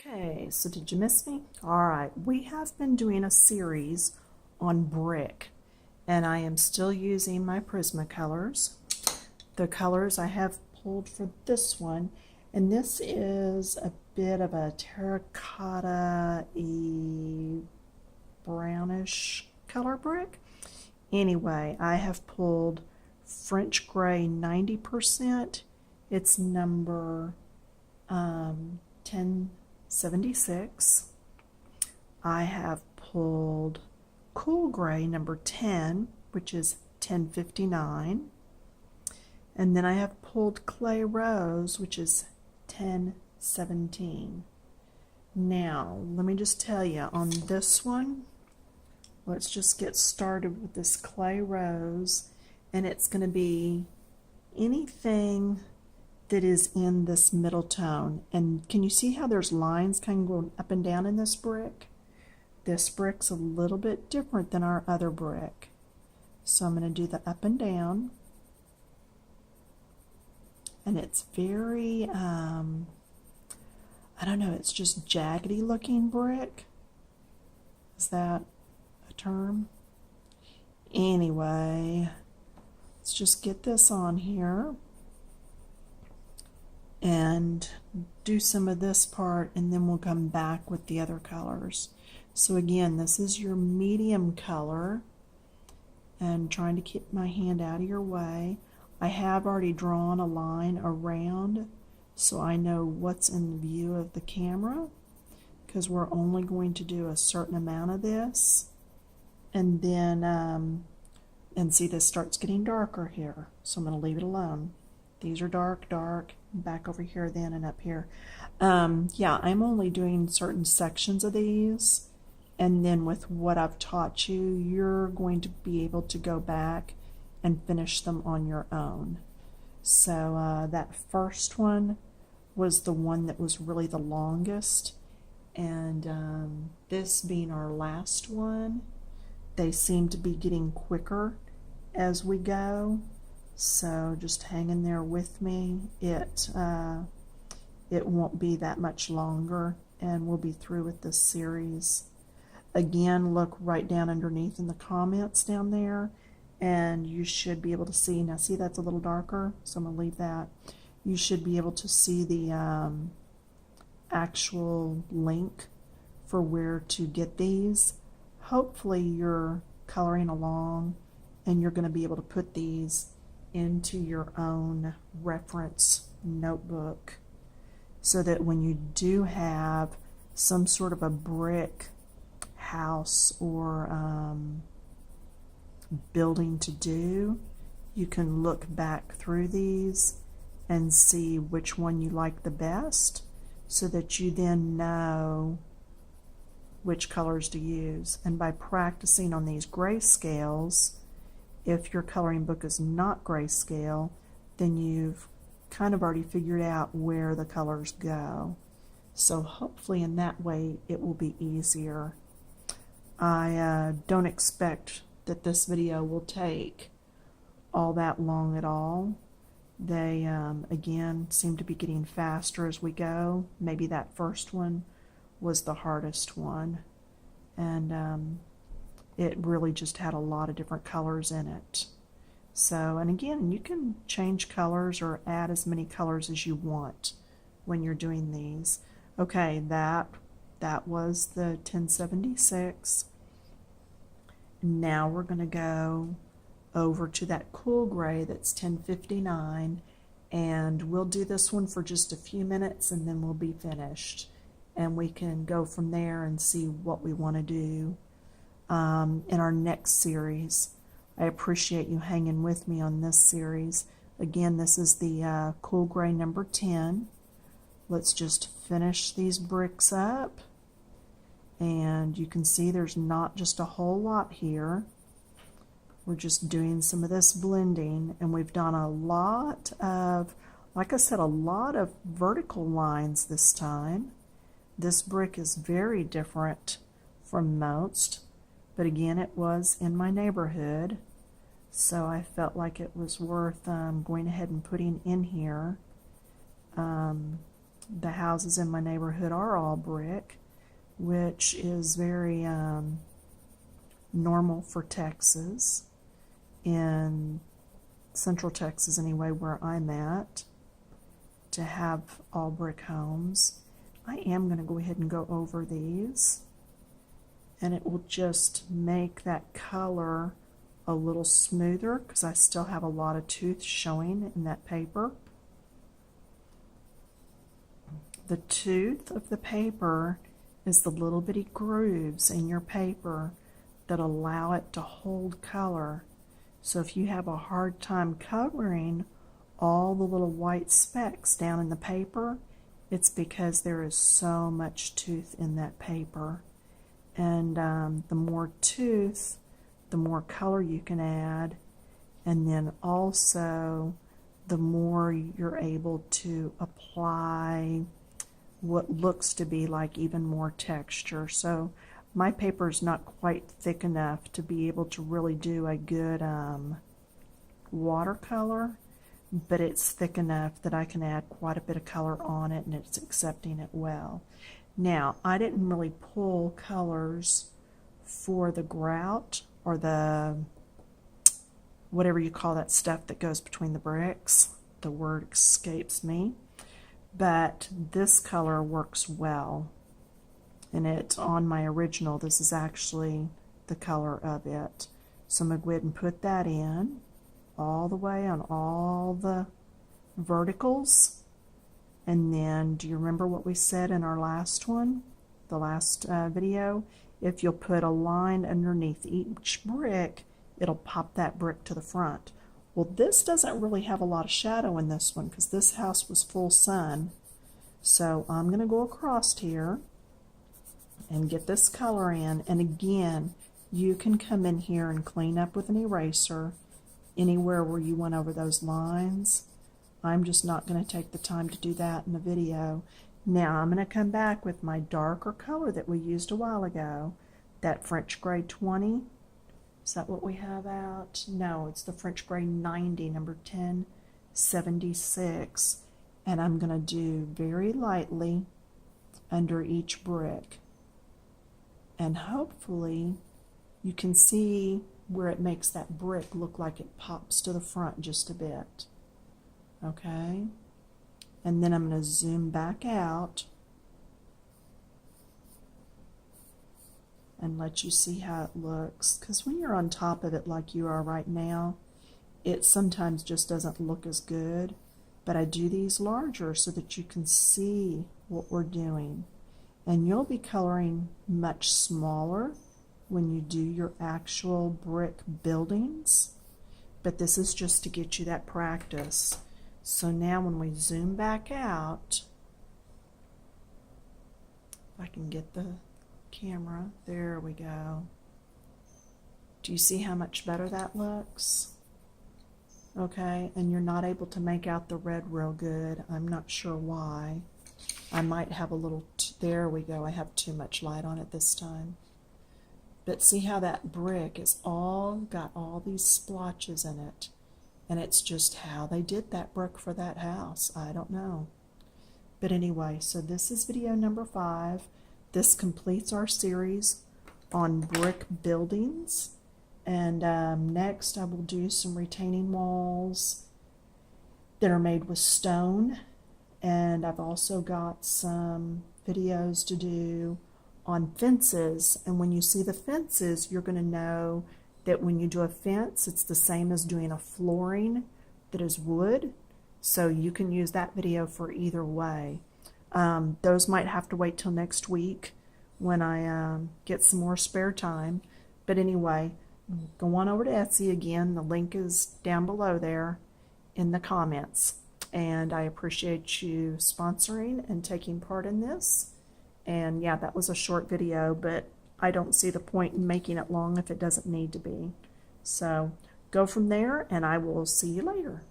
Okay, so did you miss me? All right, we have been doing a series on brick, and I am still using my Prismacolors. The colors I have pulled for this one, and this is a bit of a terracotta-y brownish color brick. Anyway, I have pulled French Gray 90%. It's number 1076. I have pulled Cool Gray number 10, which is 1059. And then I have pulled Clay Rose, which is 1017. Now, let me just tell you, on this one, let's just get started with this Clay Rose, and it's going to be anything that is in this middle tone. And can you see how there's lines kind of going up and down in this brick? This brick's a little bit different than our other brick. So I'm going to do the up and down. And it's very, I don't know, it's just jaggedy looking brick. Is that a term? Anyway, let's just get this on here and do some of this part, and then we'll come back with the other colors. So again, this is your medium color, and trying to keep my hand out of your way. I have already drawn a line around so I know what's in view of the camera, because we're only going to do a certain amount of this. And then and see, this starts getting darker here, so I'm going to leave it alone. These are dark, back over here then and up here. Yeah, I'm only doing certain sections of these, and then with what I've taught you, you're going to be able to go back and finish them on your own. So that first one was the one that was really the longest, and this being our last one, they seem to be getting quicker as we go. So just hang in there with me. It won't be that much longer, and we'll be through with this series. Again, look right down underneath in the comments down there, and you should be able to see. Now see, that's a little darker, so I'm going to leave that. You should be able to see the actual link for where to get these. Hopefully you're coloring along and you're going to be able to put these into your own reference notebook, so that when you do have some sort of a brick house or building to do, you can look back through these and see which one you like the best, so that you then know which colors to use. And by practicing on these grayscales, if your coloring book is not grayscale, then you've kind of already figured out where the colors go. So hopefully in that way it will be easier. I don't expect that this video will take all that long at all. They again seem to be getting faster as we go. Maybe that first one was the hardest one, and it really just had a lot of different colors in it. So, and again, you can change colors or add as many colors as you want when you're doing these. Okay, that was the 1076. Now we're going to go over to that Cool Gray that's 1059, and we'll do this one for just a few minutes and then we'll be finished, and we can go from there and see what we want to do in our next series. I appreciate you hanging with me on this series. Again, this is the Cool Gray number 10. Let's just finish these bricks up, and you can see there's not just a whole lot here. We're just doing some of this blending, and we've done a lot of, like I said, a lot of vertical lines this time. This brick is very different from most, but again, it was in my neighborhood, so I felt like it was worth going ahead and putting in here. the houses in my neighborhood are all brick, which is very normal for Texas, in Central Texas anyway, where I'm at, to have all brick homes. I am going to go ahead and go over these, and it will just make that color a little smoother because I still have a lot of tooth showing in that paper. The tooth of the paper is the little bitty grooves in your paper that allow it to hold color. So if you have a hard time covering all the little white specks down in the paper, it's because there is so much tooth in that paper. And the more tooth, the more color you can add, and then also the more you're able to apply what looks to be like even more texture. So my paper is not quite thick enough to be able to really do a good watercolor, but it's thick enough that I can add quite a bit of color on it, and it's accepting it well. Now, I didn't really pull colors for the grout or the whatever you call that stuff that goes between the bricks. The word escapes me. But this color works well, and it's on my original. This is actually the color of it. So I'm going to go ahead and put that in all the way on all the verticals. And then, do you remember what we said in our last one, the last video? If you'll put a line underneath each brick, it'll pop that brick to the front. Well, this doesn't really have a lot of shadow in this one because this house was full sun. So I'm going to go across here and get this color in. And again, you can come in here and clean up with an eraser anywhere where you went over those lines. I'm just not going to take the time to do that in the video. Now I'm going to come back with my darker color that we used a while ago, that French Gray 20. Is that what we have out? No, it's the French Gray 90, number 1076. And I'm going to do very lightly under each brick. And hopefully you can see where it makes that brick look like it pops to the front just a bit. Okay? And then I'm going to zoom back out and let you see how it looks. Because when you're on top of it like you are right now, it sometimes just doesn't look as good. But I do these larger so that you can see what we're doing. And you'll be coloring much smaller when you do your actual brick buildings. But this is just to get you that practice. So now when we zoom back out, if I can get the camera, there we go. Do you see how much better that looks? Okay, and you're not able to make out the red real good. I'm not sure why. I might have a little, there we go, I have too much light on it this time. But see how that brick is all got all these splotches in it. And it's just how they did that brick for that house. I don't know. But anyway, so this is video number 5. This completes our series on brick buildings. And next I will do some retaining walls that are made with stone. And I've also got some videos to do on fences. And when you see the fences, you're going to know that when you do a fence, it's the same as doing a flooring that is wood. So you can use that video for either way. Those might have to wait till next week when I get some more spare time. But anyway, go on over to Etsy again. The link is down below there in the comments. And I appreciate you sponsoring and taking part in this. And yeah, that was a short video, but I don't see the point in making it long if it doesn't need to be. So go from there, and I will see you later.